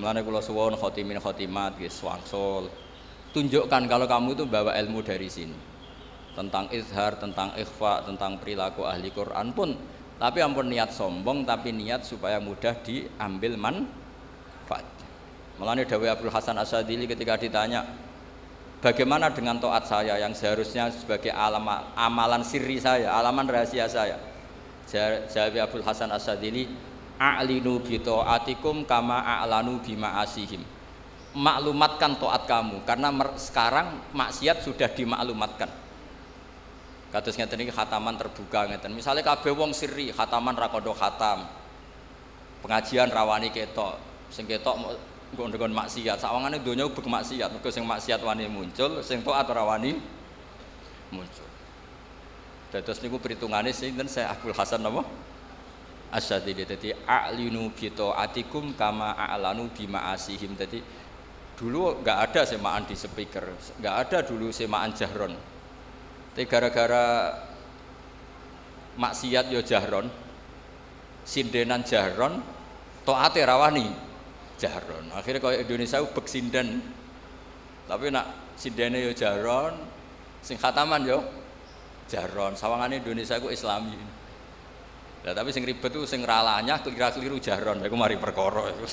Mulane kula suwun khotimin khotimat nggih swangsul. Tunjukkan kalau kamu itu bawa ilmu dari sini. Tentang izhar, tentang ikhfa, tentang perilaku ahli Quran pun. Tapi ampun niat sombong, tapi niat supaya mudah diambil manfaat. Mulane dawuh Abdul Hasan Asyadzili ketika ditanya, bagaimana dengan taat saya yang seharusnya sebagai amalan sirri saya, alaman rahasia saya? Jawab Abdul Hasan Asyadzili, a'linu bi taatikum kama a'lanu bi ma'asihim. Maklumatkan taat kamu karena sekarang maksiat sudah dimaklumatkan. Kados ngeten iki khataman terbuka ngeten. Misale kabeh wong sirri khataman ra kandha khatam. Pengajian rawani ketok, sing ketok nggon maksiat. Sawangane donya ubek maksiat, mergo sing maksiat wani muncul, sing taat ora wani muncul. Dados niku perhitungane sinten Syekh Abdul Hasan napa? Asyadzili. Dadi a'linu bi taatikum kama a'lanu bi ma'asihim. Dadi dulu enggak ada semaan di speaker, enggak ada dulu semaan jahron. Tapi gara-gara maksiat yo jahron, sindenan jahron, taate rawani jahron. Akhirnya kaya Indonesia ubek sinden. Tapi nak sindene yo jahron, sing khataman yo jahron. Sawangane Indonesia iku Islami. Lah tapi sing ribet ku sing ralanya keliru jahron. Iku mari perkara iku.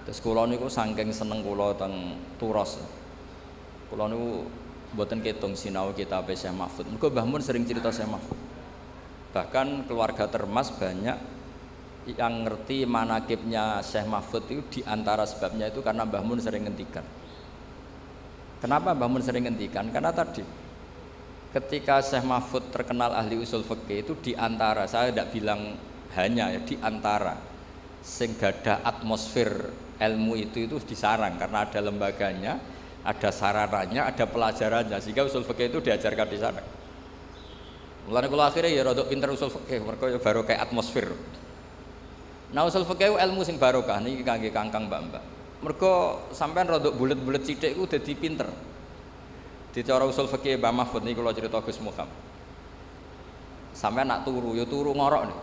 Terus kula niku saking seneng kula teng Turos. Kula niku mboten ketung sinau kitab Syekh Mahfud. Mergo Mbah Mun sering cerita Syekh Mahfud. Bahkan keluarga Termas banyak yang ngerti manakibnya Syekh Mahfud itu diantara sebabnya itu karena Mbah Mun sering ngendikan. Kenapa Mbah Mun sering ngendikan? Karena tadi ketika Syekh Mahfud terkenal ahli usul fikih itu diantara, saya tidak bilang hanya ya, diantara sing gadah atmosfer ilmu itu disarang karena ada lembaganya, ada sarananya, ada pelajarannya, sehingga usul fikih itu diajarkan di sana. Mulane kula akhirnya ya rada pinter usul fikih, mergo ya baru kayak atmosfer. Nah usul fikih ilmu sing barokah niki kangge kangkang mbak-mbak. Mergo sampean rada bulet-bulet sithik ku dadi pinter. Di cara usul fikih Mbah Mahfud niki kula cerita Gus Muhammad. Sampean nak turu ya turu ngorok nih.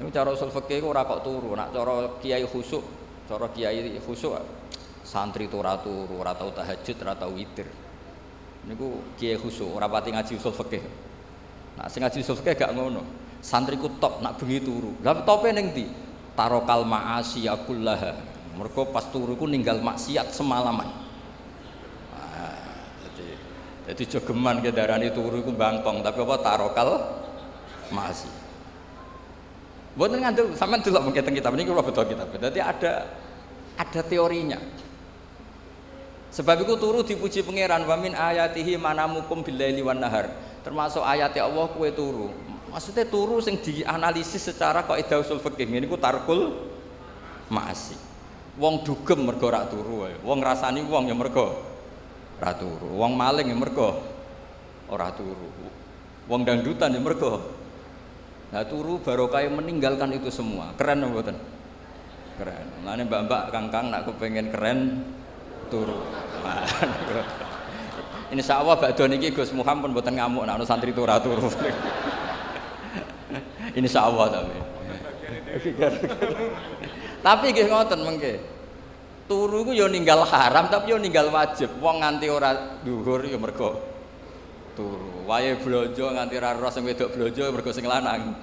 Ini cara usul fikih ora kok turu, nak cara kiai khusuk, santri itu ora turu, ora tau tahajud, ora tau witir. Niku kiai khusuk, ora pati ngaji usul fikih. Nak sing ngaji usul fikih gak ngono. Santriku top nak bengi turu. Lah tope ning ndi? Tarokal ma'asi yakullaha. Mergo pas turu ku ninggal maksiat semalaman. Jadi jogeman ke darani turu iku bangkong, tapi apa tarokal ma'asi. Mboten ngandel sampean delok mengketen kitab niki kula betul kitab. Dadi ada teorinya. Sebab itu turu dipuji pangeran wa min ayatihi manamukum billaili wan nahar. Termasuk ayat Allah kowe turu. Maksudnya turu sing dianalisis secara kaidah usul fikih niku tarkul ma'asi. Wong dugem mergo ora turu wae. Wong ngrasani wong ya mergo ora turu. Wong maling ya mergo ora turu. Wong dangdutan ya mergo. Nah turu barokah meninggalkan itu semua. Keren apa mboten? Keren. Mulane mbak-mbak kangkang nak kepengen keren turu. Nah, insyaallah badhe niki Gus Muhammad pun mboten ngamuk nek ana santri turu turu. Insyaallah tapi. Tapi nggih ngoten mengke. Turu ku ya ninggal haram tapi ya ninggal wajib. Wong nganti ora dhuwur ya mergo turu. Wae blonjo nganti ra ros sing wedok blonjo mergo sing lanang.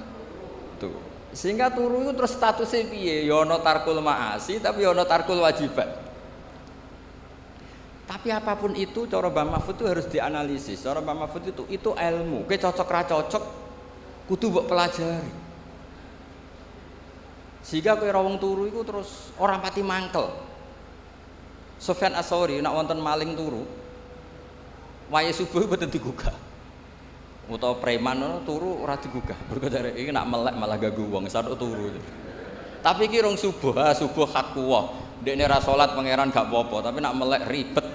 Tuh. Sehingga turu itu terus statusnya piye? Ya ana tarkul ma'asi tapi ya ana tarkul wajibat. Tapi apapun itu cara Mbah Mahfud itu harus dianalisis. Cara Mbah Mahfud itu ilmu. Kowe cocok ra cocok kudu mbok pelajari. Sehingga kowe ra wong turu iku terus ora pati mangkel. Sufyan Ats-Tsauri nek wonten maling turu, wayahe subuh mboten digugah. Utawa preman ngono turu ora digugah. Mergo jare iki nak melek malah ganggu wong, sadok turu. Tapi iki rong subuh, subuh hak kuwah. Dekne ra salat pangeran gak apa-apa, tapi nak melek ribet.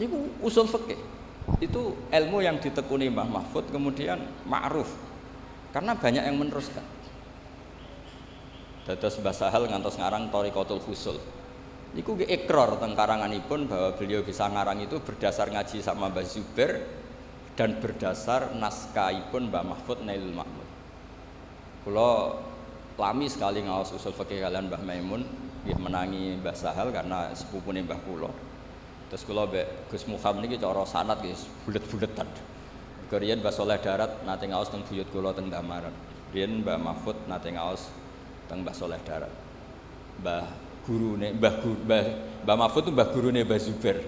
Niku usul fikih. Itu ilmu yang ditekuni Mbah Mahfud kemudian ma'ruf. Karena banyak yang meneruskan. Dados Mbah Sahal ngantos ngarang Thariqatul Husul. Niku nggih ikrar teng karanganipun bahwa beliau bisa ngarang itu berdasar ngaji sama Mbah Zubair dan berdasar naskahipun Mbah Mahfud Nailul Ma'mud. Kula lami sekali ngaos usul fikih kalian Mbah Maimun, nggih menangi Mbah Sahal karena sepupune Mbah kula. Terus kula mbek Gus Muham niki cara sanad nggih bulet-buletan. Keriyen Mbah Soleh Darat nate ngaos teng buyut kula teng Damaran. Riyen Mbah Mahfud nate ngaos teng Mbah Soleh Darat. Mbah Mahfud itu mbah gurune Mbah Zubair.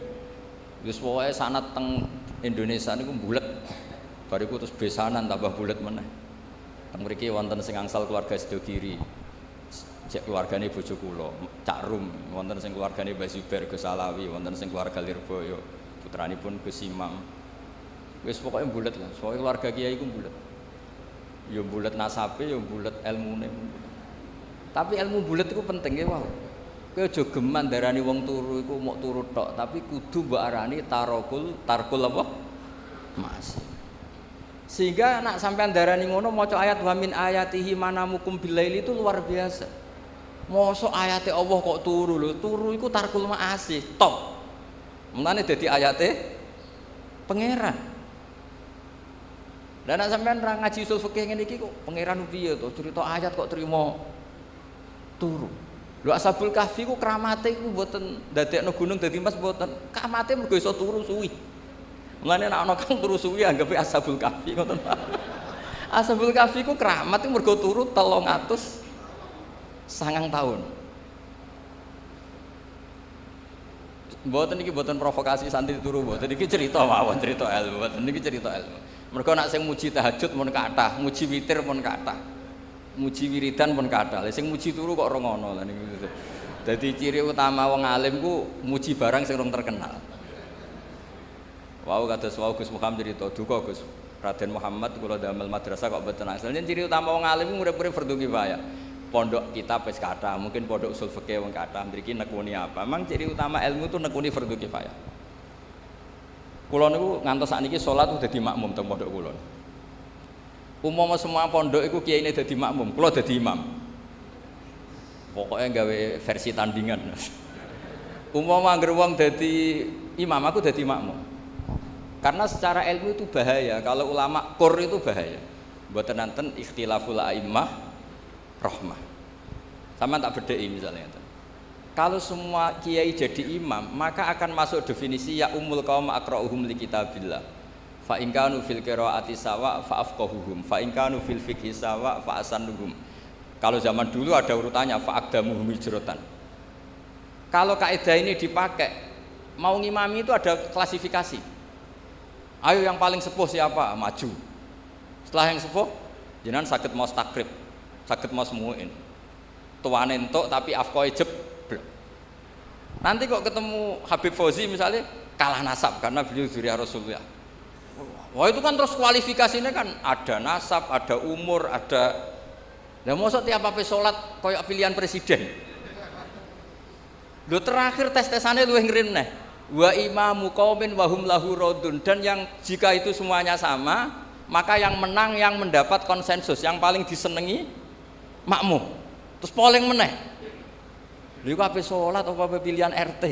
Wis pokoke sanad teng Indonesia niku bulet. Bariku terus besanan tambah bulet meneh. Teng mriki wonten sing angsal keluarga Sedogiri. Cek keluargane bojo kula, Cak Rum, wonten sing keluargane Mbah Zubair Gus Alawi, wonten sing keluarga Lirboyo, putranipun Gus Imam. Wis pokoke bulet lah, pokoke keluarga kiai iku bulet. Ya bulet nasabe, ya bulet ilmune. Tapi ilmu bulet iku penting ya, wow. Kowe aja geman darani wong turu iku mok turu tok, tapi kudu mbok arani tarkul apa? Mas. Sehingga nak sampean darani ngono maca ayat wa min ayatihi manamukum bilaili itu luar biasa. Mosok ayate Allah kok turu lho, turu iku tarkul maasih, top. Mulane dadi ayate pangeran. Lah nek sampean ra ngaji usul fikih ngene iki kok pangeran piye to? Cerita ayat kok trimo turu. Lho Ashabul Kahfi ku kramate iku mboten ndadekno gunung dadi emas mboten. Kramate mergo iso turu suwi. Mulane nek ana kang turu suwi anggape Ashabul Kahfi ngoten. Ashabul Kahfi ku keramat iku mergo turu 300 sangang tahun. Mboten iki mboten provokasi santri turu mboten iki cerita mawon, cerita ilmu. Mboten niki cerita ilmu. Mergo nek sing muji tahajud mun kathah, muji witir mun kathah. Muji wiridan pun kathah. Lah sing muji turu kok ora ngono lha niku. Dadi ciri utama wong alim ku muji barang sing rong terkenal. Wau kados wau Gus Muhammad cerita duka Gus Raden Muhammad kula damel madrasah kok mboten asal. Ciri utama wong alim ku urip-urip fardhu kifayah. Pondok kitab wis kathah, mungkin pondok usul fikih wong kathah, mriki nekuni apa? Memang ciri utama ilmu itu nekuni fardhu kifayah. Kula niku ngantos sakniki salat udah dadi makmum teng pondok kula. Umpama semua pondok iku kiyaine dadi makmum, kula dadi imam. Pokoknya gawe versi tandingan. Umpama anggere wong dadi imam, aku dadi makmum. Karena secara ilmu itu bahaya, kalau ulama kur itu bahaya. Mboten nanten ikhtilaful a'immah rahmah. Sama tak bedheki misalnya. Kalau semua kiai jadi imam, maka akan masuk definisi ya ummul qaum aqra'uhum li kitabillah. Fa in kanu fil qiraati sawa fa afqahuhum, fa in kanu fil fiqhi sawa fa asannuhum. Kalau zaman dulu ada urutannya fa aqdamuhum hijratan. Kalau kaidah ini dipakai, mau ngimami itu ada klasifikasi. Ayo yang paling sepuh siapa? Maju. Setelah yang sepuh, jenengan saged maos takrib, saged maos muin. Tuane entuk tapi afqoe jeblok. Nanti kok ketemu Habib Fauzi misalnya kalah nasab karena beliau dzurriyyah Rasulullah. Wah itu kan terus kualifikasinya kan ada nasab, ada umur, ada. Lah mosok tiap apa salat koyo pilihan presiden. Lho terakhir tes-tesane luwih ngirim neh. Wa imamu qaumin wa hum lahu radun, dan yang jika itu semuanya sama, maka yang menang yang mendapat konsensus, yang paling disenengi makmum. Terus polling meneh. Lha iku ape salat apa ape pilihan RT.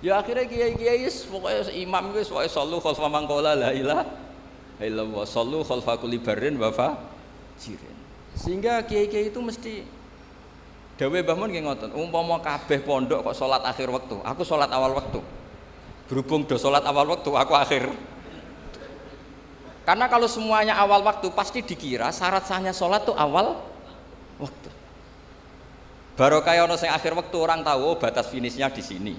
Ya akhirnya kiai-kiai pokoknya imam wis pokoke sallu khalfa man qala la ilaha illallah, sallu khalfa kulli barrin wa fajirin. Sehingga kiai-kiai itu mesti dawe Mbah Mun nggih ngoten, umpama kabeh pondok kok salat akhir waktu, aku salat awal waktu. Berhubung do salat awal waktu, aku akhir. Karena kalau semuanya awal waktu pasti dikira syarat sahnya salat tuh awal waktu. Baru kaya ono sing akhir waktu orang tahu oh, batas finishnya di sini.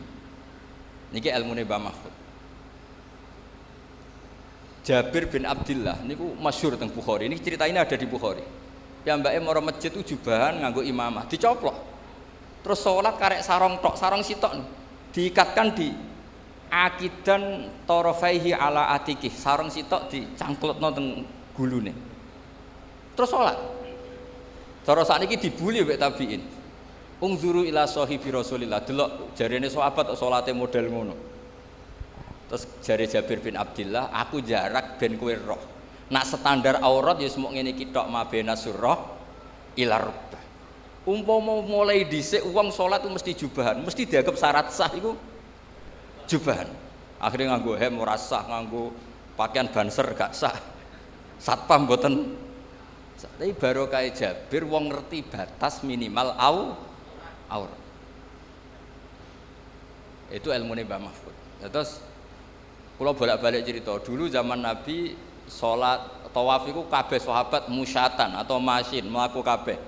Niki ilmune Mbah Mahfud. Jabir bin Abdullah niku masyhur teng Bukhari. Ini cerita ini ada di Bukhari. Ya mbake mara masjid itu jubahan nganggo imamah, dicoplok. Terus salat karek sarong tok, sarong sitok diikatkan di akidan tarafaihi ala atikih, sarong sitok dicangklutno teng gulune. Terus salat. Cara sakniki dibuli mbek tabiin. Ungzuru ila sahibi Rasulillah, delok jarene sahabat salate model ngono. Terus jare Jabir bin Abdullah, aku jarak ben kowe roh. Nak standar aurat ya semuk ngene iki tok mabena surah ila rukbah. Umpama mulai dhisik wong salat itu mesti jubahan, mesti dianggap syarat sah iku jubahan. Akhirnya nganggo hem ora sah, nganggo pakaian banser gak sah. Satpam mboten Tapi barokah Jabir wong ngerti batas minimal aurat. Itu ilmune Mbah Mahfud. Terus kula bolak-balik cerita, dulu zaman Nabi salat tawaf iku kabeh sahabat musyatan atau masin mlaku kabeh.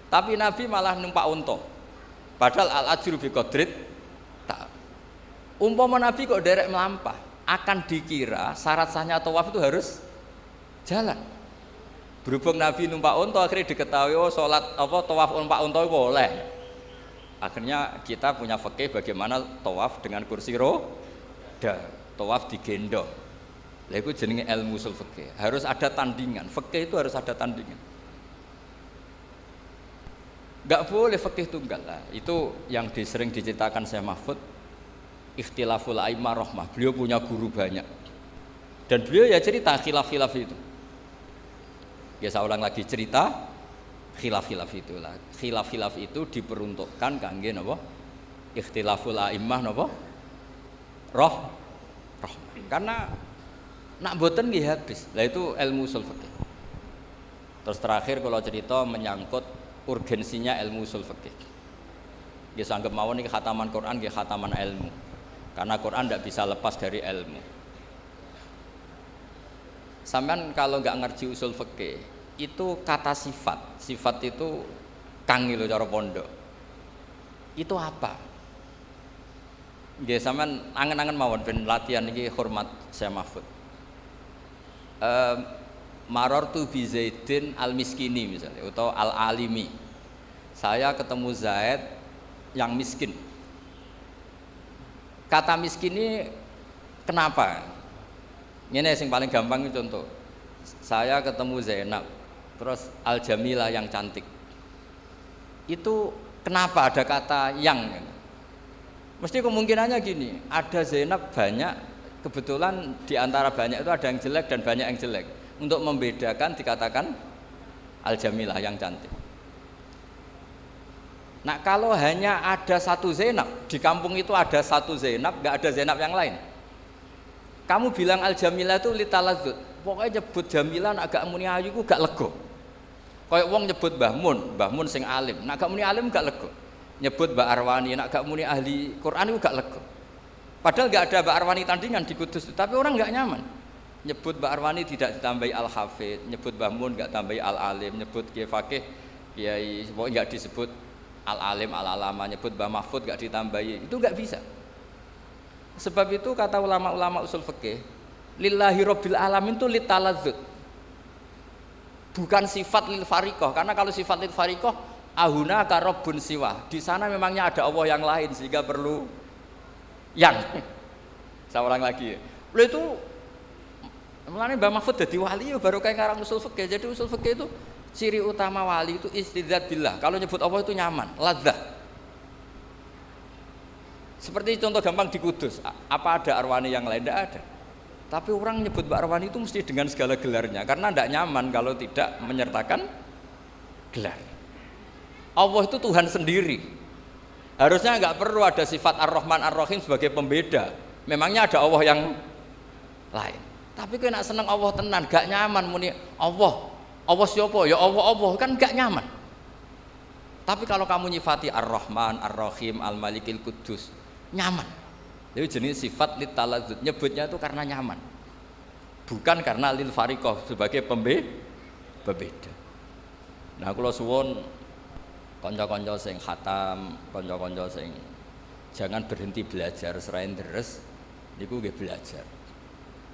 Tapi Nabi malah numpak unta. Padahal al-ajru bi qadrit tak. Umpama Nabi kok derek melampah, akan dikira syarat sahnya tawaf itu harus jalan. Berhubung Nabi numpak unta akhirnya diketahui oh salat apa tawaf numpak unta boleh. Akhirnya kita punya fikih bagaimana tawaf dengan kursi roda, tawaf digendong. Lah itu jenenge ilmu usul fikih. Harus ada tandingan. Fikih itu harus ada tandingan. Enggak boleh fikih tunggal lah. Itu yang sering diceritakan Syekh Mahfud. Ikhtilaful a'immah rahmah. Beliau punya guru banyak. Dan beliau ya cerita khilaf-khilaf itu. Ya saya ulang lagi cerita khilaf-khilaf itulah. Khilaf-khilaf itu diperuntukkan kangge napa? Ikhtilaful a'immah napa? Rahmah. Karena nak boten nggih habis. Lah itu ilmu usul fikih. Terus terakhir kalau cerita menyangkut urgensinya ilmu usul fikih. Nggih sanggep mawon iki khataman Quran nggih khataman ilmu. Karena Quran tidak bisa lepas dari ilmu. Sampean kalau nggak ngerti usul fikih, itu kata sifat itu kang lho cara pondok. Itu apa? Nggih sampean angen-angen mawon ben latihan iki hormat Syekh Mahfud. Marartu bi Zaidin al-Miskini misalnya atau al-Alimi. Saya ketemu Zaid yang miskin. Kata miskin ini kenapa? Ini yang paling gampang itu contoh. Saya ketemu Zainab, terus Al-Jamilah yang cantik. Itu kenapa ada kata yang? Mesti kemungkinannya gini, ada Zainab banyak, kebetulan di antara banyak itu ada yang jelek dan banyak yang jelek. Untuk membedakan dikatakan Al-Jamilah yang cantik. Nah kalau hanya ada satu Zainab, di kampung itu ada satu Zainab, nggak ada Zainab yang lain. Kamu bilang Al-Jamilah itu litaladzut, pokoknya nyebut Jamilah agak muni ayu ku gak lego. Kayak wong nyebut Mbah Mun sing alim, nak gak muni alim gak lego. Nyebut Mbak Arwani, nak gak muni ahli Quran itu gak lego. Padahal gak ada Mbak Arwani tandingan di Kudus, tapi orang gak nyaman. Nyebut Mbak Arwani tidak ditambahi Al-Hafidh, nyebut Mbah Mun gak tambahi Al-Alim, nyebut Kiai Fakih, Kiai pokoknya gak disebut Al-Alim, Al-Alama, nyebut Mbah Mahfud gak ditambahi, itu gak bisa. Sebab itu kata ulama-ulama usul fikih, lillahi rabbil alamin itu litaladzut. Bukan sifat lil fariqah, karena kalau sifat lil fariqah ahuna ka rabbun siwa. Di sana memangnya ada Allah yang lain sehingga perlu yang. Saya ulang lagi. Lalu itu mulane Mbah Mahfud dadi wali baru kayak ngarang usul fikih. Jadi usul fikih itu ciri utama wali itu istidzat billah. Kalau nyebut Allah itu nyaman, ladzah. Seperti contoh gampang di Kudus, apa ada Arwani yang lain? Tidak ada. Tapi orang nyebut Mbak Arwani itu mesti dengan segala gelarnya, karena tidak nyaman kalau tidak menyertakan gelar. Allah itu Tuhan sendiri. Harusnya nggak perlu ada sifat Ar-Rahman Ar-Rahim sebagai pembeda. Memangnya ada Allah yang lain. Tapi kena seneng Allah tenan, gak nyaman muni Allah siapa? Ya Allah kan gak nyaman. Tapi kalau kamu nyifati Ar-Rahman Ar-Rahim Al-Malikil Kudus, nyaman. Jadi jenis sifat litaladzut, nyebutnya itu karena nyaman, bukan karena lil fariqah sebagai pembeda. Nah kula suwun kanca-kanca sing khatam, kanca-kanca sing jangan berhenti belajar serain deres niku nggih belajar.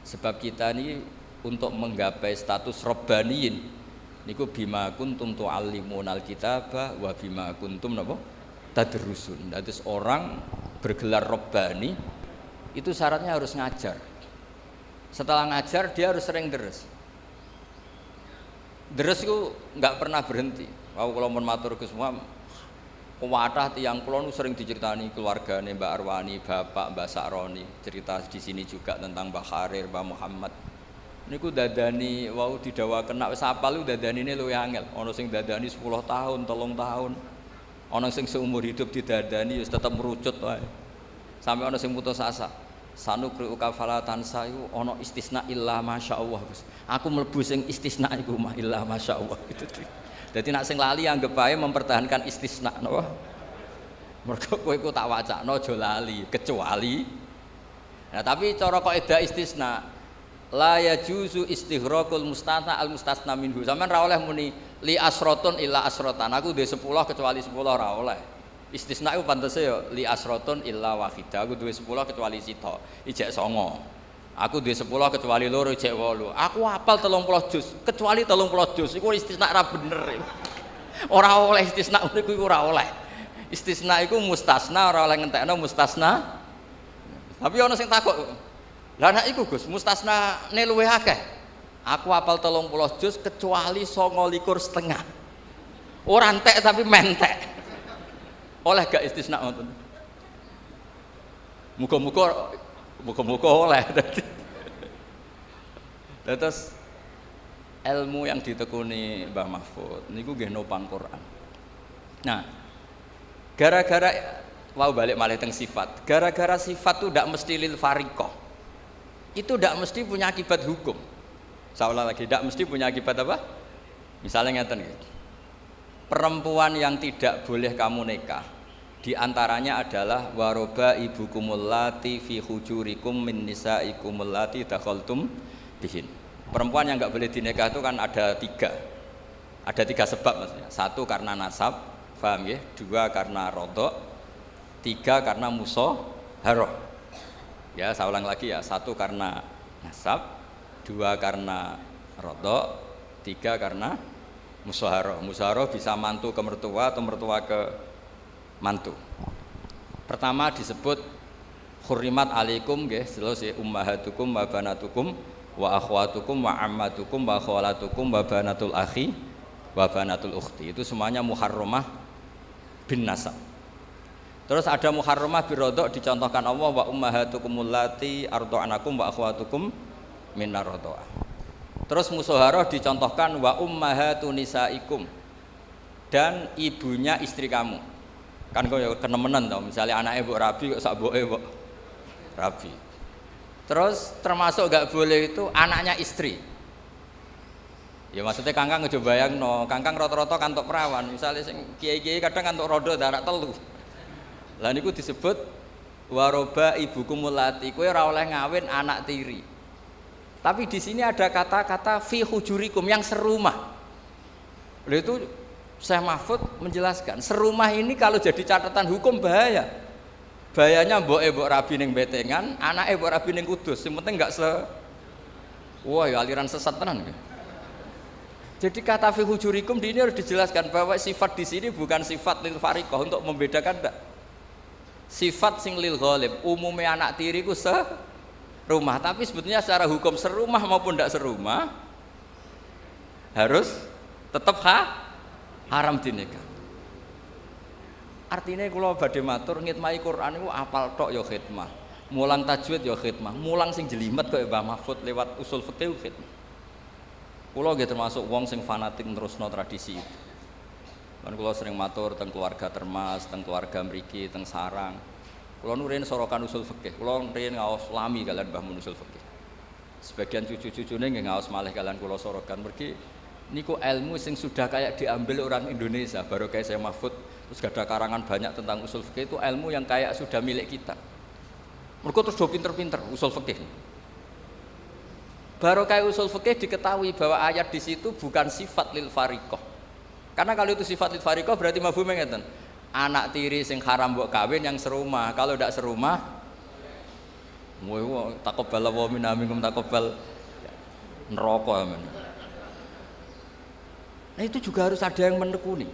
Sebab kita ini untuk menggapai status robbaniyin niku bima kuntum tu'allimunal kitaba wa bima kuntum napa tadrusun. Dadi orang bergelar robbani itu syaratnya harus ngajar. Setelah ngajar dia harus sering deres. Deres itu nggak pernah berhenti. Kalau mau matur ke semua kuwatah tiyang kula nu sering diceritani keluargane Mbak Arwani, Bapak Mbak Sakroni, cerita di sini juga tentang Mbah Kharir, Mbah Muhammad. Niku dadani wau didhawaken nek wis apal lu dadanine luwih angel. Ana sing dadani 10 tahun, 3 tahun. Ana sing seumur hidup didadani wis tetep merucut wae. Sampai ana sing putus asa. Sanukri'uka fala tansa iku ana istisna illa masyaallah Gus. Aku mlebu sing istisna iku mah illa masyaallah itu. Dadi nek sing lali anggap bae mempertahankan istisna napa? Mergo kowe iku tak wacana aja lali kecuali. Nah tapi cara kaidah istisna la yajuzu istighraqul mustasna al mustasna minhu. Sampeyan ra oleh muni li asratun illa asratan. Aku duwe 10 kecuali 10 ra oleh. Istisna itu pantese ya li asratun illa wahidah. Aku duwe 10 kecuali sita, ijek 9. Aku duwe 10 kecuali 2 ijek 8. Aku hafal 30 juz kecuali 30 juz. Iku istisna ra bener. Ora oleh istisna niku iku ora oleh. Istisna iku mustasna ora oleh ngentekno mustasna. Tapi ana sing takut. Lah nek iku Gus, mustasnane luwih akeh. Aku hafal 30 juz kecuali 29,5. Ora entek tapi mentek. Oleh gak istisna ngoten. Muga-muga oleh. Terus ilmu yang ditekuni Mbah Mahfud niku nggih nopang Quran. Nah, gara-gara mau balik malih teng sifat. Gara-gara sifat itu ndak mesti lil fariqah. Itu ndak mesti punya akibat hukum. Salah lagi ndak mesti punya akibat apa? Misalnya ngeten gitu. Perempuan yang tidak boleh kamu nikah di antaranya adalah waroba ibukumul lati fi hujurikum min nisaikumul lati dakhaltum bihin. Perempuan yang enggak boleh dinikah itu kan ada 3. Ada 3 sebab maksudnya. 1 karena nasab, paham ya? 2 karena rodok, 3 karena musaharah. Ya, saya ulang lagi ya. 1 karena nasab, 2 karena rodok, 3 karena musaharah. Musaharah bisa mantu ke mertua atau mertua ke mantu. Pertama disebut hurrimat alaikum nggih, selesai ummahatukum wa banatukum wa akhwatukum wa ammatukum wa khalatukum wa banatul akhi wa banatul ukhti. Itu semuanya muharramah bin nasab. Terus ada muharramah bir rodok dicontohkan Allah wa ummahatukumul lati arda'anakum wa akhwatukum minar roda'ah. Terus musaharah dicontohkan wa ummahatun nisaikum, dan ibunya istri kamu. Kan kau ya kenemenan tau, misalnya anaknya mbok rabi kok sak mboke mbok rabi. Terus termasuk gak boleh itu anaknya istri. Ya maksudnya kangkang aja bayangno, kangkang rata-rata kantuk perawan, misalnya sing kiai-kiai kadang kantuk rodo anak telu. Lah niku disebut waroba ibukumul lati, kowe ora oleh ngawin anak tiri. Tapi di sini ada kata-kata fi hujurikum yang serumah. Lha itu Syekh Mahfud menjelaskan, serumah ini kalau jadi catatan hukum bahaya. Bahayanya mbok rabi ning betengan, anake mbok rabi ning kudus, sing penting enggak wah ya aliran sesat tenan. Jadi kata fi hujurikum di ini harus dijelaskan bahwa sifat di sini bukan sifat lil fariqah untuk membedakan enggak. Sifat sing lil ghalib, umumnya anak tiri ku serumah, tapi sebetulnya secara hukum serumah maupun enggak serumah harus tetap haram dinikah. Artinya kalau badhe matur ngitmai Quran itu apal tok ya khidmah, mulang tajwid ya khidmah, mulang sing jelimet kaya Mbah Mahfud lewat usul fikih khidmah. Kula nggih termasuk wong sing fanatik nerusno tradisi itu. Kan kula sering matur teng keluarga Termas, teng keluarga mriki, teng sarang. Kula nu riyen sorokan usul fikih, kula riyen ngaos lami kalian Mbah Mun usul fikih. Sebagian cucu-cucune nggih ngaos malih kalian kula sorokan mergi niku ilmu sing sudah kayak diambil orang Indonesia, baru kayak saya Mahfud, terus gak ada karangan banyak tentang usul fikih, itu ilmu yang kayak sudah milik kita. Mereka terus do pinter-pinter usul fikih. Baru kayak usul fikih diketahui bahwa ayat di situ bukan sifat lil fariqah. Karena kalau itu sifat lil fariqah berarti mafhume ngeten. Anak tiri sing haram mbok kawin yang serumah, kalau ndak serumah Wa taqabbal wa minna minkum taqabbal neraka amen. Nah itu juga harus ada yang menekuni.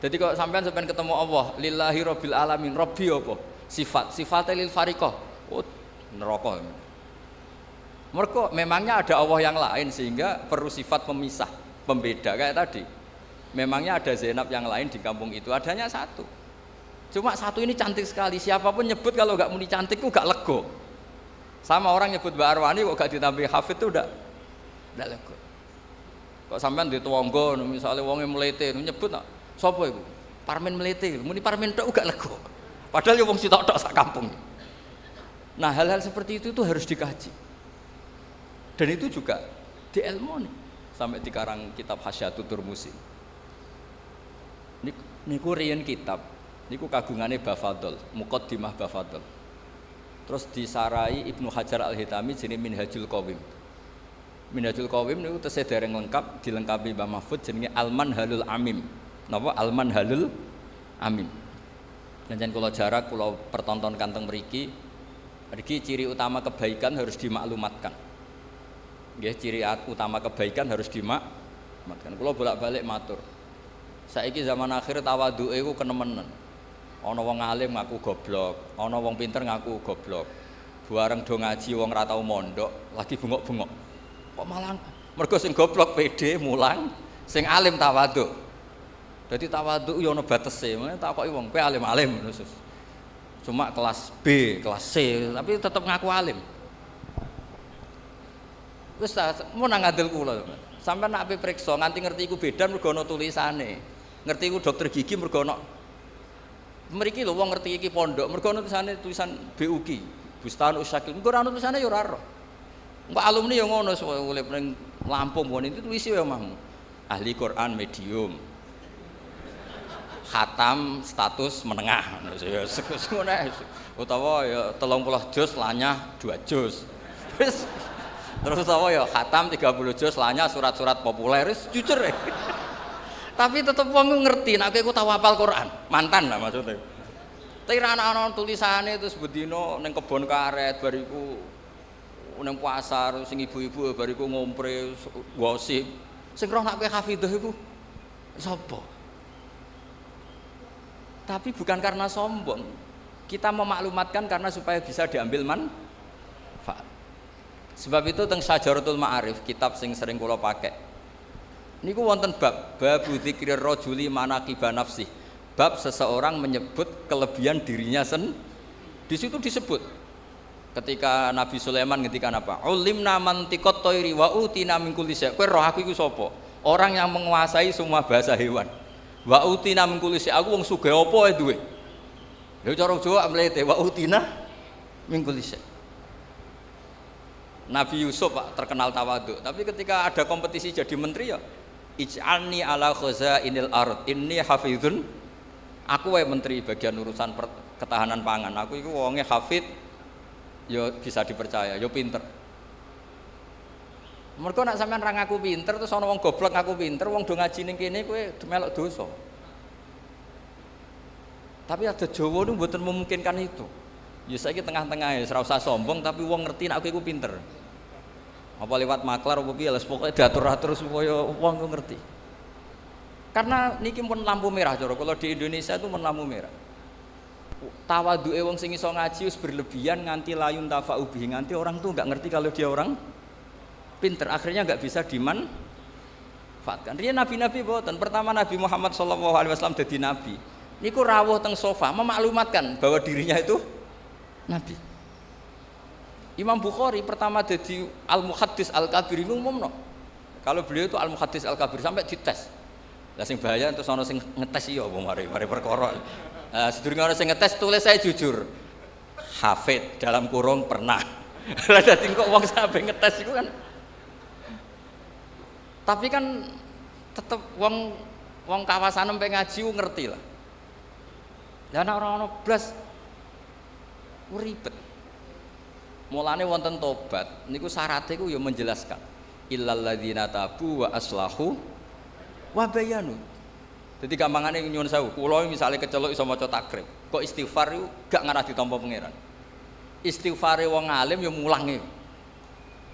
Jadi kalau sampean ketemu Allah, lillahi rabbil alamin, rabbi apa? Sifatnya lil fariqah. Oh, neraka. Mereka memangnya ada Allah yang lain sehingga perlu sifat pemisah, pembeda kayak tadi. Memangnya ada Zainab yang lain di kampung itu, adanya satu. Cuma satu ini cantik sekali, siapapun nyebut kalau gak muni cantik itu gak lego. Sama orang nyebut Mbak Arwani kok gak ditambahi hafid itu udah lego. Kok sampean di tuangga misalnya wongnya melete nyebut nak, sapa iku? Parmin melete, muni parmin tok gak lego. Padahal ya wong sitok-tok sak kampung. Nah, hal-hal seperti itu tuh harus dikaji. Dan itu juga di ilmu nih. Sampai dikarang kitab Hasyatul Turmusi. Niku riyen kitab. Niku kagungane Bafadol, Muqaddimah Bafadol. Terus disarai Ibnu Hajar Al-Hitami jenenge Minhajul Qawim. Minhajul Qawim niku tesih dereng lengkap, dilengkapi Mbah Mahfud jenenge Al-Manhalul Amim. Napa Al-Manhalul Amim. Jangan kula jarak kula pertontonkan teng mriki. Mriki ciri utama kebaikan harus dimaklumatkan. Nggih, ciri utama kebaikan harus dimaklumatkan. Kula bolak-balik matur. Saiki zaman akhir tawadhuke iku kenemenen. Ana wong alim ngaku goblok, ana wong pinter ngaku goblok. Bareng do ngaji wong ra tau mondok, lagi bengok-bengok. Kok malah mergo sing goblok pede mulang, sing alim tawadhu. Dadi tawadhu yo ana batese. Takoki wong, "Kowe alim-alim?" Cuma kelas B, kelas C, tapi tetap ngaku alim. Wis mau nang ngandel kula. Sampai nak ape priksa nganti ngerti iku beda mergo ana tulisane. Ngerti iku dokter gigi mergo ana mriki lho wong ngerti iki pondok mergo ana tulisan BUGI, Bustan Usyakil. Mergo ana tulisane ya ora ero. Engko alumni ya ngono urip ning Lampung ngono itu tulis ya mah. Ahli Quran medium. Khatam status menengah ya ngono utawa ya 30 juz lanyah 2 juz. Terus utawa ya khatam 30 juz lanyah surat-surat populer wis jujur ya. Tapi tetep wong ngerti nek kowe tau hafal Quran, mantan lah maksudnya. Tapi ana tulisane terus bedino ning kebon karet bariku ning pasar sing ibu-ibu bariku ngompre gosip. Sing roh nek kowe hafidhah iku sapa? Tapi bukan karena sombong, kita memaklumatkan karena supaya bisa diambil manfaat. Sebab itu teng Syajaratul Ma'arif, kitab sing sering kula pakai. Niku wonten bab dzikrir rajuli manaqiba nafsih. Bab seseorang menyebut kelebihan dirinya di situ disebut. Ketika Nabi Sulaiman ngendikan apa? Ulimna mantiqat thairi wa utina min kulli syai'. Kowe roh aku iku sapa? Orang yang menguasai semua bahasa hewan. Wa utina min kulli syai'. Aku wong sugih apa ae duwe. Lha cara Jawa mlete wa utina min kulli syai'. Nabi Yusuf Pak terkenal tawadhu, tapi ketika ada kompetisi jadi menteri ya ij'alni ala khazainil ard inni hafizun. Aku wae menteri bagian urusan ketahanan pangan. Aku iku wonge hafid ya bisa dipercaya, ya pinter. Mergo nek sampean ra ngaku pinter terus ana wong goblok ngaku pinter, wong do ngaji ning kene kowe melok dosa. Tapi ada Jawa niku mboten memungkinkan itu. Ya saiki tengah-tengah ya ora usah sombong tapi wong ngerti nek kowe iku pinter. Apa lewat maklar apa piye les pokoke diatur-atur supaya wong ngerti. Karena niki pun lampu merah cara kalau di Indonesia itu pun lampu merah. Tawadhuke wong sing iso ngaji wis berlebihan nganti layun tafa'ubi, nganti orang tuh enggak ngerti kalau dia orang pinter, akhirnya enggak bisa dimanfaatkan. Riyen nabi-nabi boten. Pertama Nabi Muhammad SAW jadi nabi. Niku rawuh teng sofa memaklumatkan bahwa dirinya itu nabi. Imam Bukhari pertama jadi Al-Muhaddis Al-Kabir ini umumno. Kalau beliau itu Al-Muhaddis Al-Kabir sampai dites. Lah sing bahaya terus ana sing ngetes iya apa mari perkara. Sedurunge ana sing ngetes tulis saya jujur. Hafid dalam kurung pernah. Lah dadi kok wong sampe ngetes iku kan. Tapi kan tetep wong kawasan empe ngaji ku ngerti lah. Lah nek ora ono blas ribet. Mulane wonten tobat niku syaratnya ku ya menjelaskan illal ladzina tabu wa aslahu wa bayanu. Jadi gampangane nyuwun sewu, kula misale keceluk iso maca takrib, kok istighfar iku gak ngarah ditampa pangeran. Istighfare wong alim ya mulange.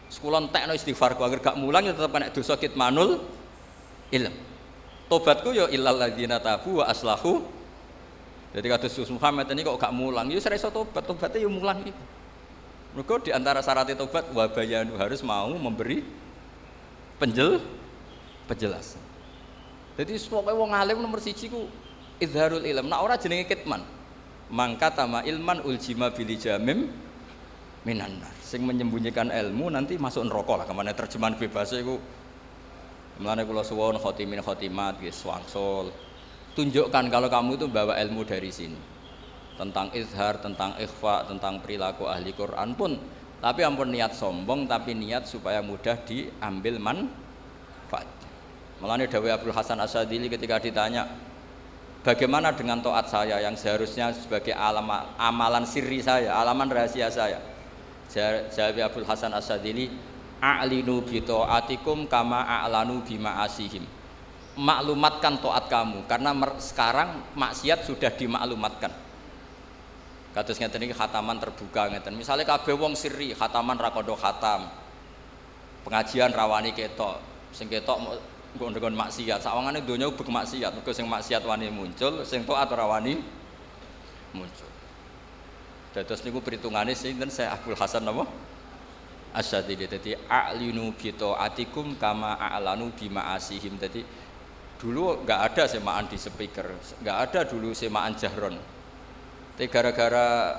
Sekula entekno istighfarku agar gak mulang ya tetep nek dosa kitmanul ilm. Tobatku ya illal ladzina tabu wa aslahu. Jadi kados Muhammad ini kok gak mulang, ya ora iso tobat, tobatnya ya mulang iki. Mergo di antara syarat tobat wa bayanu harus mau memberi penjelasan. Jadi pokoke wong alim nomor 1 ku izharul ilm. Nek ora jenenge kitman. Mangka tama ilman uljima bil jamim minan nar. Sing menyembunyikan ilmu nanti masuk neraka lah. Kemana terjemahan bebas iku. Mulane kula suwun khotimin khotimat nggih swangsul. Tunjukkan kalau kamu itu bawa ilmu dari sini. tentang izhar, tentang ikhfa, tentang perilaku ahli Quran pun, tapi ampun niat sombong, tapi niat supaya mudah diambil manfaat. Mulane dawuh Abdul Hasan Asyadzili ketika ditanya, bagaimana dengan taat saya yang seharusnya sebagai amalan sirri saya, alaman rahasia saya? Jawab Abdul Hasan Asyadzili, a'linu bi taatikum kama a'lanu bi ma'asihim. Maklumatkan taat kamu karena sekarang maksiat sudah dimaklumatkan. Kados ngeten iki khataman terbuka ngeten. Misale kabeh wong sirri, khataman ra kodho khatam. Pengajian rawani ketok, sing ketok nggo ndekon maksiat. Sawangane donya ubek maksiat, mergo sing maksiat wani muncul, sing taat ora wani muncul. Dados niku perhitungane sinten Syekh Abdul Hasan napa? Asyadzili. Dadi a'linu bi taatikum kama a'lanu bi ma'asihim. Dadi dulu enggak ada semaan di speaker, enggak ada dulu semaan jahron. Tapi gara-gara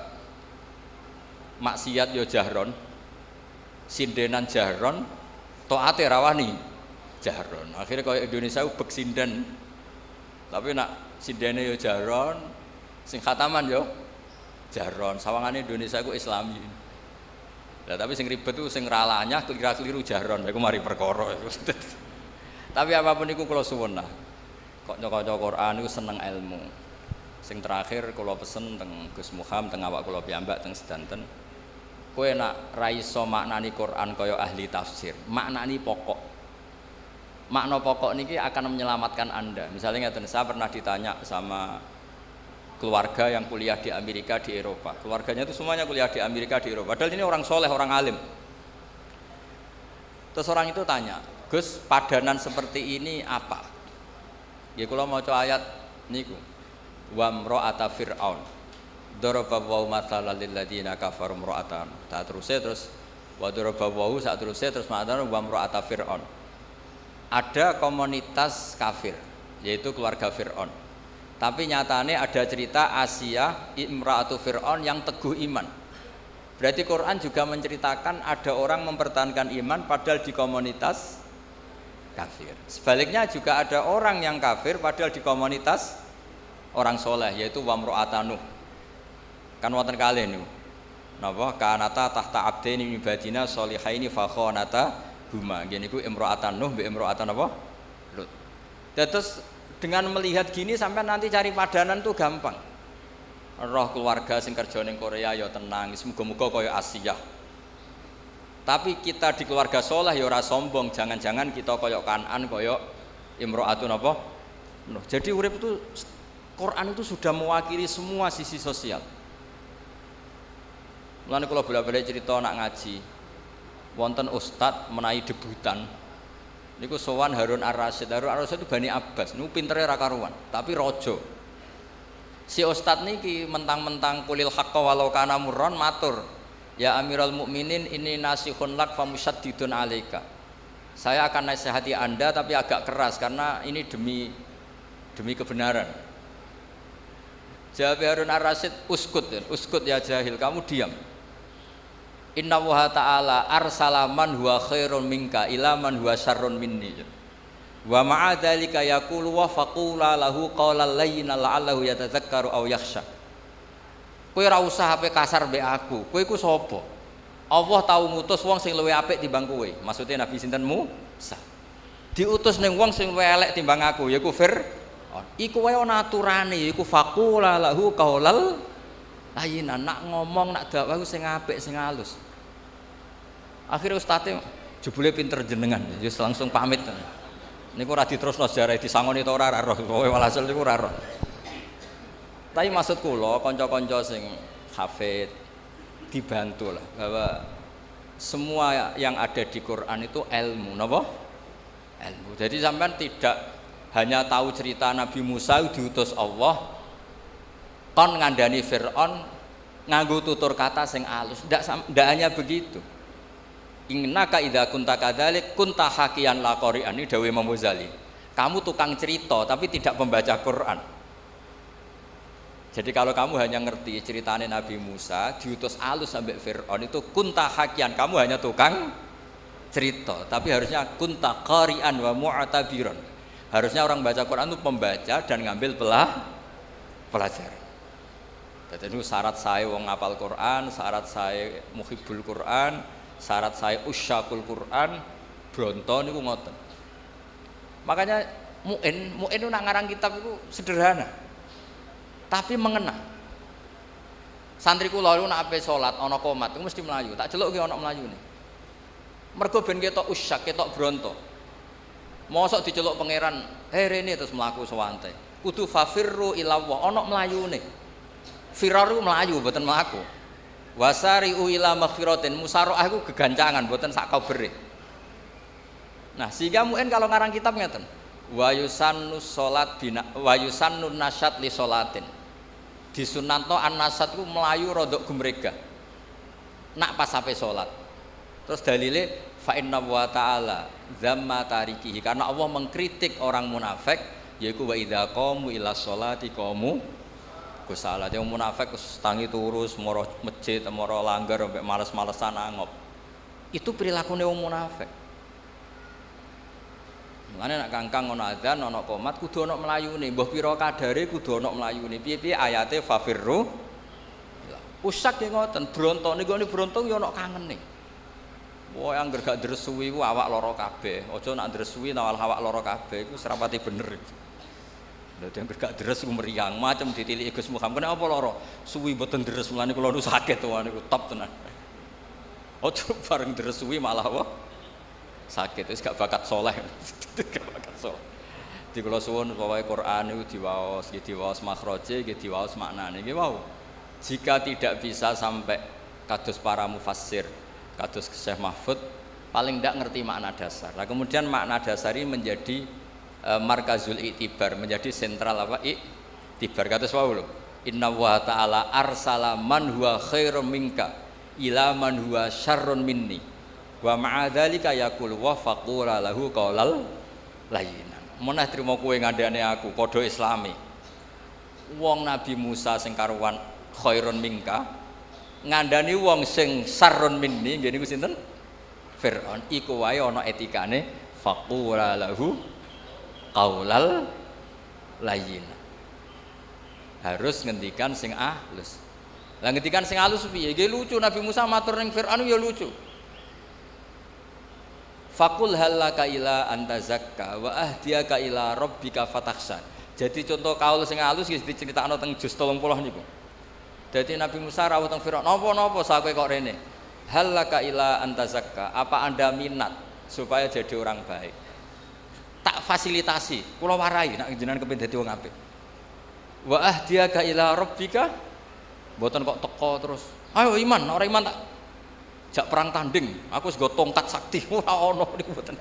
maksiat yo jahron, sindenan jahron, taate rawani jahron. Akhirnya kaya Indonesia ubek sinden. Tapi nak sindene yo jahron, sing khataman yo jahron. Sawangane Indonesia ku Islami. Lah tapi sing ribet ku sing ralanya keliru jahron. Iku mari perkara. Tapi apapun iku kula suwun lah. Kok nyoca Quran iku seneng ilmu. Sing terakhir kula pesen teng Gus Muham teng awak kula piyambak teng sedanten. Kowe nak ra iso maknani Quran kaya ahli tafsir, maknani pokok. Makna pokok niki akan menyelamatkan Anda. Misalnya ngeten, saya pernah ditanya sama keluarga yang kuliah di Amerika, di Eropa. Keluarganya itu semuanya kuliah di Amerika, di Eropa. Padahal ini orang soleh, orang alim. Terus orang itu tanya, Gus, padanan seperti ini apa? Ya kalau mau coba ayat niku. Wa mra'ata fir'aun daraba wa mathalan lil ladina kafaru mra'atan. Tak terus wa daraba wa sak terus maknane wa mra'ata fir'aun. Ada komunitas kafir yaitu keluarga Fir'aun. Tapi nyatane ada cerita Asia imra'atu Fir'aun yang teguh iman. Berarti Quran juga menceritakan ada orang mempertahankan iman padahal di komunitas kafir. Sebaliknya juga ada orang yang kafir padahal di komunitas orang soleh yaitu wamro'atanu. Kan wonten kalih niku. Napa kanata tahta abdaini min ibadina sholihaini fa khanata huma. Nggih niku imro'atan Nuh mbek imro'atan apa? Lut. Terus dengan melihat gini sampai nanti cari padanan tuh gampang. Roh keluarga sing kerja ning Korea ya tenang, muga-muga kaya Asia. Tapi kita di keluarga soleh ya ora sombong, jangan-jangan kita kaya Kanan kaya imro'atun apa? Nuh. Jadi urip itu Quran itu sudah mewakili semua sisi sosial. Mulane kula bolak-balik cerita nak ngaji. Wonten ustad menawi debutan. Niku sowan Harun Ar-Rasyid. Harun Ar-Rasyid itu Bani Abbas. Niku pintere ra karuan, tapi raja. Si ustad niki mentang-mentang kulil haqqa walau kana murran matur. Ya Amirul Mukminin ini nasihun lak famusyaddidun alaika. Saya akan nasihati Anda tapi agak keras karena ini demi kebenaran. Jawab Harun Ar-Rasyid, uskut ya jahil, kamu diam. Inna wa ta'ala arsalaman huwa khairun minka ila man huwa syarrun minni. Wa ma'a dzalika yaqulu wa faqula lahu qawlan layyinan la'allahu yatadzakkaru aw yakhsha. Kowe ora usah ape kasar mbek aku. Kowe iku sapa? Allah tau ngutus wong sing luwih apik timbang kowe. Maksudnya Nabi sinten Musa. Diutus ning wong sing luwih elek timbang aku, yaiku iku wae ana aturane, iku faqula lahu qaulal layyinan, nak ngomong nak dakwah sing apik sing halus. Akhire ustate jebule pinter jenengan, wis langsung pamit. Niku ora diterusno sejarah disangoni ta ora roh, kowe walhasil niku ora roh. Tapi maksud kula kanca-kanca sing hafid dibantu lah bahwa semua yang ada di Quran itu ilmu, napa? Ilmu. Jadi sampean tidak hanya tahu cerita Nabi Musa diutus Allah kon ngandani Fir'aun nganggo tutur kata sing alus, ndak hanya begitu. Innaka idza kunta kadzalik kunta hakiyan la qari'an, ini dawuh Imam Ghazali. Kamu tukang cerita tapi tidak membaca Quran. Jadi kalau kamu hanya ngerti ceritanya Nabi Musa diutus alus sampai Fir'aun itu kunta hakian, kamu hanya tukang cerita, tapi harusnya kunta qari'an wa mu'tabiran. Harusnya orang baca Quran itu pembaca dan ngambil pelajaran. Dadi niku syarat saya wong ngapal Quran, syarat saya muhibbul Quran, syarat saya usyakul Quran, bronto niku ngoten. Makanya muin itu nak ngarang kitab itu sederhana, tapi mengena. Santri kula niku nak ape salat ana qomat iku mesti melayu, tak celuk ki ana melayune. Mergo ben ketok usyak, ketok bronto. Mosok diceluk pangeran, rene terus mlaku sewante. Kudu fafirru ilallah, ana melayune. Firar iku melayu mboten mlaku. Wasari'u ila maghfiratin, musaraah iku gegancangan mboten sak kabere. Nah, sehingga mungkin kalau ngarang kitab ngeten. Wa yusannu salat bina wa yusannu nasyat li salatin. Disunanto an-nasyat ku melayu rodok gumregah. Nak pas ape salat. Terus dalile fa inna wa ta'ala dzamma tarikihi, karena Allah mengkritik orang munafik yaiku wa idza qamu ila sholati qamu kusala. Yang munafik tangi turus moro masjid moro langgar sampai males-malesan angop. Itu perilakunya wong munafik. Mulane nek kangkang ana adzan ana qomat kudu ana melayune, mbah pira kadare kudu ana melayune. Piye-piye ayate fafirru. Usyak ya ngoten, bronto niku bronto ya ana kangene. Wah, yang gak dresuwi ku awak lara kabeh. Aja nak dresuwi nawal awak lara kabeh iku serapati bener. Lha yang gak dres ku meriang macam ditiliki Gus Muhammad. Kenapa lara? Suwi mboten dres mulane kula nu sakit to niku top tenan. Aja bareng dresuwi malah apa? Sakit wis gak bakat saleh. Gak bakat saleh. Di kula suwun pokoke Quran niku diwaos, nggih diwaos makhraje, nggih diwaos maknane nggih wau. Jika tidak bisa sampai kados para mufassir, kados Syekh Mahfud paling tidak ngerti makna dasar. Nah, kemudian makna dasar ini menjadi markazul i'tibar, menjadi sentral apa? I'tibar. Kados wau lho. Inna wa ta'ala arsala man huwa khairum minka ila man huwa syarrun minni. Wa ma'a dzalika yaqul wa faqula lahu qaulal layyinan. Meneh trimo kowe ngandhane aku padha islami. Wong Nabi Musa sing karuan khairun minka ngandani wong sing sarrun minni nggih niku sinten? Firaun. Iku wae ana etikane faqula lahu qaulal layyin. Harus ngendikan sing halus. Lah ngendikan sing halus piye? Nggih lucu Nabi Musa matur ning Firaun ya lucu. Faqul halaka ila anta zakka wa ahdiyaka ila rabbika fatakhsha. Jadi contoh kaul sing halus nggih diceritakno teng juz 30 niku. Jadi Nabi Musa rawuh teng Firaun, napa sakowe kok rene? Halaka ila anta zakka, apa Anda minat supaya jadi orang baik? Tak fasilitasi, kula warai nek jenengan kepengin dadi wong apik. Wa ahdiyaka ila rabbika, mboten kok teko terus. Ayo iman, ora iman tak jak perang tanding, aku wis nggo tongkat sakti, ora ono niku mboten.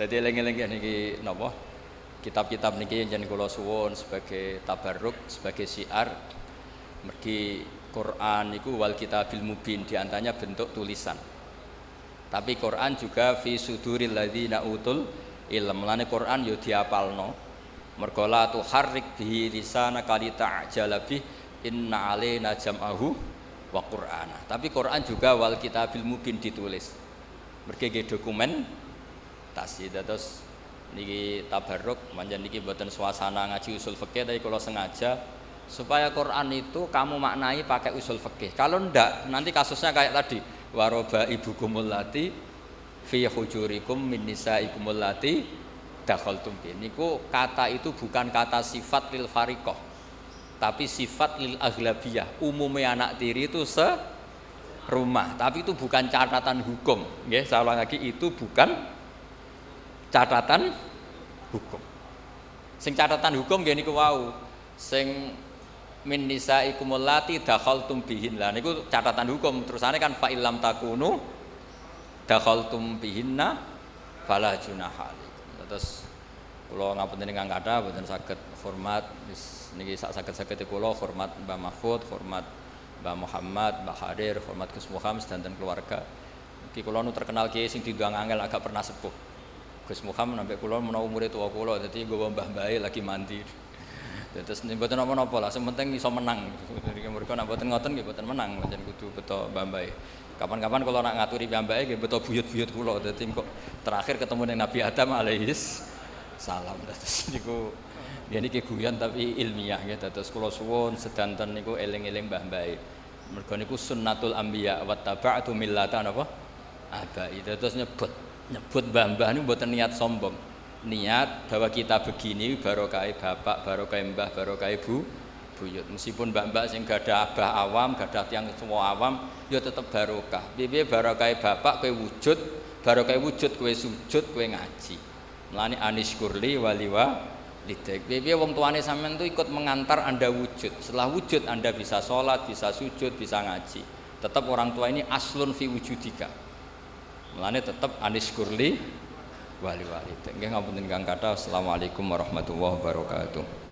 Dadi eling-eling niki napa? Kitab-kitab niki yen kula suwun sebagai tabarruk, sebagai syiar. Mergi Quran niku wal kitabil mubin, diantaranya bentuk tulisan. Tapi Quran juga fi suduril ladzina utul ilm. Mulane Quran yo diapalno. Mergo la tuharrik bihi lisanaka lita'jala bih inna alaina jam'ahu wa Qur'ana. Tapi Quran juga wal kitabil mubin ditulis. Mergi nggih dokumen tasih terus niki tabarruk manjen niki mboten suasana ngaji usul fikih tapi kalau sengaja supaya Quran itu kamu maknai pakai usul fikih. Kalau ndak nanti kasusnya kayak tadi waroba ibukumul lati fi hujurikum min nisaikumul lati dakhaltum bi. Niku kata itu bukan kata sifat lil fariqah tapi sifat lil aghlabiyah. Umumnya anak tiri itu serumah, tapi itu bukan catatan hukum. Nggih, saya ulang lagi, itu bukan catatan hukum. Sing catatan hukum nggih niku wau. Sing min nisaikumul lati dakhaltum bihin. Lah niku catatan hukum. Terusane kan fa illam takunu dakhaltum bihinna fala junaha. Terus kula ngapunten ingkang kathah boten saged hormat niki sak saged-sagede kula hormat Mbah Mahfud, hormat Mbah Muhammad, Mbah Hadir, hormat Gus Muhammad dan keluarga. Iki kula nu terkenal kiai sing diundang angel agak pernah sepuh. Gus Muhammad sampai kula menawa umure tuwa kula dadi nggawa mbah-mbahe lagi mandi. Terus mboten napa-napa lah, sing penting iso menang. Mereka nek mboten ngoten nggih mboten menang, pancen kudu beto mbah-mbahe. Kapan-kapan kalau nak ngaturi mbah-mbahe nggih beto buyut-buyut kula. Dadi kok terakhir ketemu dengan Nabi Adam alaihis salam. Terus niku Ya niki guyon tapi ilmiah ya. Terus kula suwun sedanten niku eling-eling mbah-mbahe. Mergo niku sunnatul anbiya wa taba'tu millata napa? Abai. Terus nyebut mbah-mbah niku mboten niat sombong. Niat bahwa kita begini barokah bapak, barokah mbah, barokah ibu, buyut. Meskipun mbak-mbak sing gadah abah awam, gadah tiyang semua awam, ya tetep barokah. Piye barokah bapak kowe wujud, barokah wujud kowe sujud, kowe ngaji. Mulane anishkurli waliwa lidek. Piye wong tuane sampean tuh ikut mengantar Anda wujud. Setelah wujud Anda bisa sholat, bisa sujud, bisa ngaji. Tetap orang tua ini aslun fi wujudika. Mulane tetap anishkurli wali-wali. Nggih ngapunten Kang Kathah. Assalamualaikum warahmatullahi wabarakatuh.